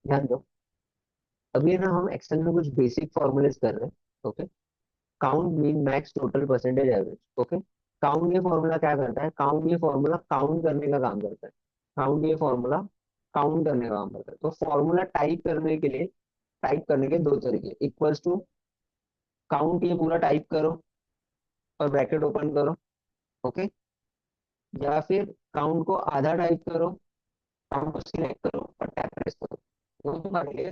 ध्यान दो। अभी ना हम एक्सेल में कुछ बेसिक फॉर्मूलेस कर रहे हैं। Okay. Count, mean, max, total, percentage, average. Okay. Count ये फॉर्मूला क्या करता है? काउंट ये फॉर्मूला काउंट करने का काम करता है। काउंट ये फॉर्मूला काउंट करने का काम करता है। तो फॉर्मूला टाइप करने के लिए, टाइप करने के दो तरीके, इक्वल्स टू काउंट ये पूरा टाइप करो और ब्रैकेट ओपन करो। ओके। या फिर काउंट को आधा टाइप करो, काउंट को सिलेक्ट करो और टैब प्रेस करो। वो तुम्हारे लिए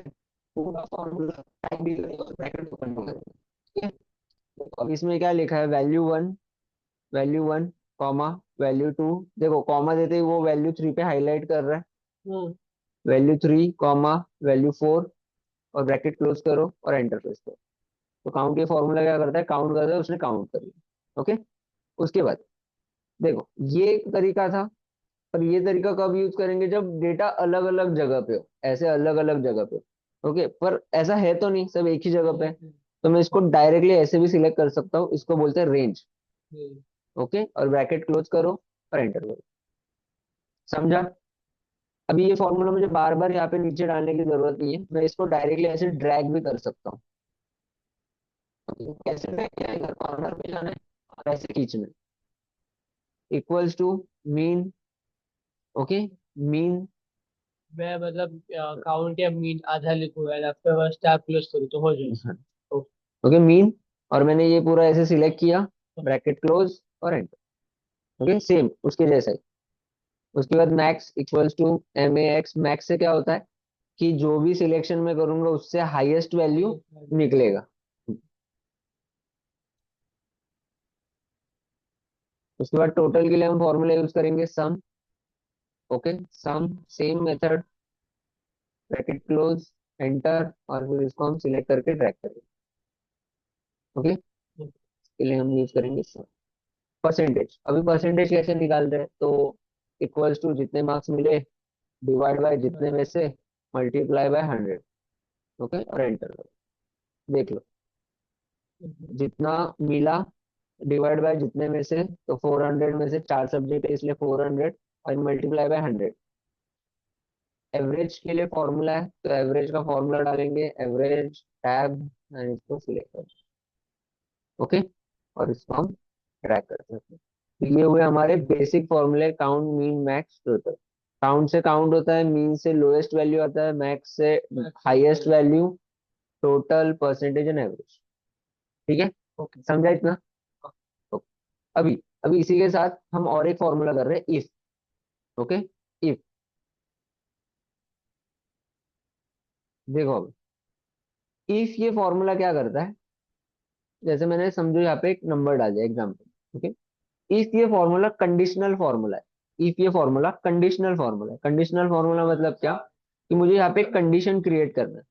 पूरा फॉर्मूला टाइप भी करेगा और ब्रैकेट ओपन भी करेगा। ठीक है। तो अब इसमें क्या लिखा है? Value one, value one, comma, value two. देखो कॉमा देते ही वो वैल्यू थ्री पे हाईलाइट कर रहा है। Value three, comma, value four, और ब्रैकेट क्लोज करो और एंटर प्रेस करो। तो काउंट ये फॉर्मूला क्या करता है? काउंट करता है, उसने काउंट कर लिया। ओके। उसके बाद देखो, ये एक तरीका था। पर ये तरीका कब यूज करेंगे? जब डेटा अलग अलग जगह पे हो, ऐसे अलग अलग जगह पे हो। ओके। पर ऐसा है तो नहीं, सब एक ही जगह पे है। तो मैं इसको डायरेक्टली ऐसे भी सिलेक्ट कर सकता हूँ, इसको बोलते हैं रेंज। ओके। और ब्रैकेट क्लोज करो और एंटर करो। समझा? अभी ये फॉर्मूला मुझे बार बार यहाँ पे नीचे डालने की जरूरत नहीं है, मैं इसको डायरेक्टली ऐसे ड्रैग भी कर सकता हूँ। तो कैसे ड्रैग किया? इधर कॉर्नर पे जाना है और ऐसे खींचना है। Equals to mean. Okay. Mean. मैं मतलब काउंट या मीन आधा लिखूंगा, आफ्टर बस टैब क्लोज करूँ तो हो जाएगा। ओके। मीन। और मैंने ये पूरा ऐसे सिलेक्ट किया, ब्रैकेट क्लोज और एंटर। ओके। सेम उसके जैसा ही। उसके बाद max equals to M A X. Max से क्या होता है कि जो भी सिलेक्शन में करूंगा उससे हाईएस्ट वैल्यू निकलेगा। उसके बाद टोटल के लिए हम फॉर्मूला यूज करेंगे sum. Okay. Sum, same method, bracket close, enter, और फिर इसको हम सिलेक्ट करके ड्रैग करेंगे। ओके। इसके लिए हम यूज करेंगे सम। परसेंटेज, अभी परसेंटेज कैसे निकालते हैं? तो इक्वल्स टू जितने मार्क्स मिले डिवाइड बाय जितने में से मल्टीप्लाई बाय 100। ओके। और एंटर करो। देख लो, जितना मिला डिवाइड बाय जितने में से, तो 400 में से चार सब्जेक्ट है इसलिए 400, और मल्टीप्लाई बाय 100। एवरेज के लिए फॉर्मूला है, तो एवरेज का फॉर्मूला डालेंगे, एवरेज टैब, एंड इसको सिलेक्ट कर। ओके। और इसको हम ट्रैक कर सकते हैं। तो ये हुए हमारे बेसिक फॉर्मूले, count, mean, max, total. Count से काउंट होता है, मीन से लोएस्ट वैल्यू आता है, मैक्स से highest value, total, percentage and average. ठीक है। ओके। समझा इतना? तो अभी अभी इसी के साथ हम और एक फॉर्मूला कर रहे हैं, इफ। ओके। इफ। देखो, इफ ये फॉर्मूला क्या करता है? जैसे मैंने समझो यहाँ पे एक नंबर डाल दिया एग्जाम्पल। ओके। इफ ये फॉर्मूला कंडीशनल फॉर्मूला है। इफ ये फॉर्मूला कंडीशनल फॉर्मूला है। कंडीशनल फॉर्मूला मतलब क्या? कि मुझे यहाँ पे एक कंडीशन क्रिएट करना है।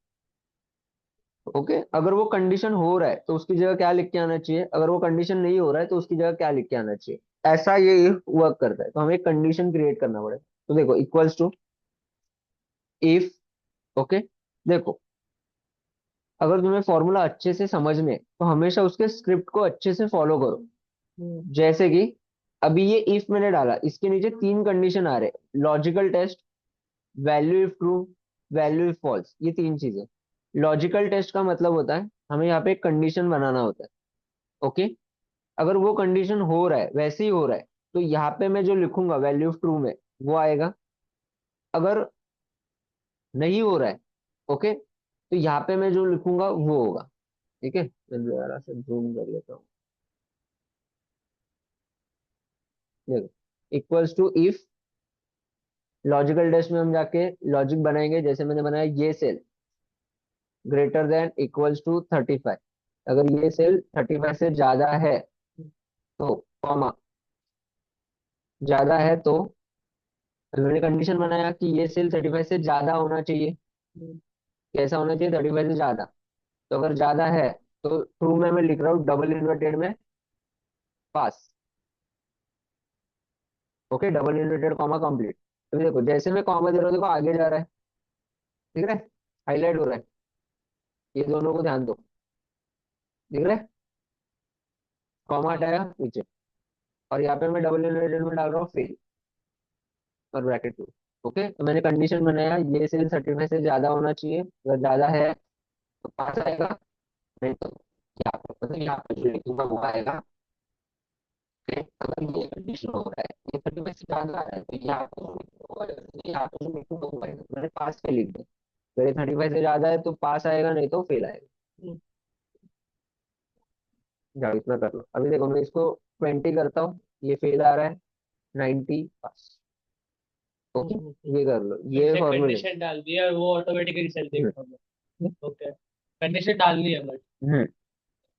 ओके। अगर वो कंडीशन हो रहा है तो उसकी जगह क्या लिख के आना चाहिए, अगर वो कंडीशन नहीं हो रहा है तो उसकी जगह क्या लिख के आना चाहिए। ऐसा ये इफ वर्क करता है। तो हमें एक कंडीशन क्रिएट करना पड़ेगा। तो देखो, इक्वल्स टू इफ। ओके। देखो, अगर तुम्हें फॉर्मूला अच्छे से समझने हैं, तो हमेशा उसके स्क्रिप्ट को अच्छे से फॉलो करो। जैसे कि अभी ये इफ मैंने डाला, इसके नीचे तीन कंडीशन आ रहे, logical test, value if true, value if false, ये तीन चीजें। लॉजिकल टेस्ट का मतलब होता है हमें यहाँ पे एक कंडीशन बनाना होता है। ओके। अगर वो कंडीशन हो रहा है, वैसे ही हो रहा है, तो यहाँ पे मैं जो लिखूंगा वैल्यू ऑफ ट्रू में, वो आएगा। अगर नहीं हो रहा है, ओके, तो यहाँ पे मैं जो लिखूंगा वो होगा। ठीक है। मैं जरा से जूम कर लेता हूँ। देखो, equals to if, logical test में हम जाके लॉजिक बनाएंगे, जैसे मैंने बनाया ये cell greater than equals to 35। अगर ये सेल 35 से ज्यादा है तो, कॉमा, ज्यादा है तो, मैंने कंडीशन बनाया कि ये सेल 35 से ज्यादा होना चाहिए। कैसा होना चाहिए? 35 से ज्यादा। तो अगर ज्यादा है तो ट्रू में मैं लिख रहा हूँ डबल इन्वर्टेड में पास। Okay. Double inverted comma complete. तो देखो, जैसे मैं कॉमा दे रहा हूँ, देखो आगे जा रहा है। दिख रहा है? हाईलाइट हो रहा है। ये दोनों को ध्यान दो। दिख रहा है? कॉमा हटाया नीचे, और यहाँ पे मैं डबल इन्वर्टेड में डाल रहा हूँ फेल और ब्रैकेट टू। ओके, तो मैंने कंडीशन बनाया ये सेल 35 से ज्यादा होना चाहिए, अगर ज्यादा है तो पास आएगा, नहीं तो यहाँ पे मतलब यहाँ पे जो लिखूंगा वो आएगा। फिर अगर ये कंडीशन हो रहा है, ये 35 से ज्यादा आ रहा है, तो यहाँ पे जो लिखूंगा वो आएगा, यहाँ पे जो लिखूंगा वो आएगा, मैंने पास पे लिख दिया। अगर ये 35 से ज्यादा है तो पास आएगा, नहीं तो फेल आएगा। जाओ इतना कर लो। अभी देखो मैं इसको 20 करता हूँ, ये फेल आ रहा है, 90 पास। ओके, ये कर लो, ये जैसे फॉर्मूले। कंडीशन डाल दिया वो ऑटोमेटिकली रिजल्ट देगा हमें। ओके, कंडीशन डालनी है बट। हम्म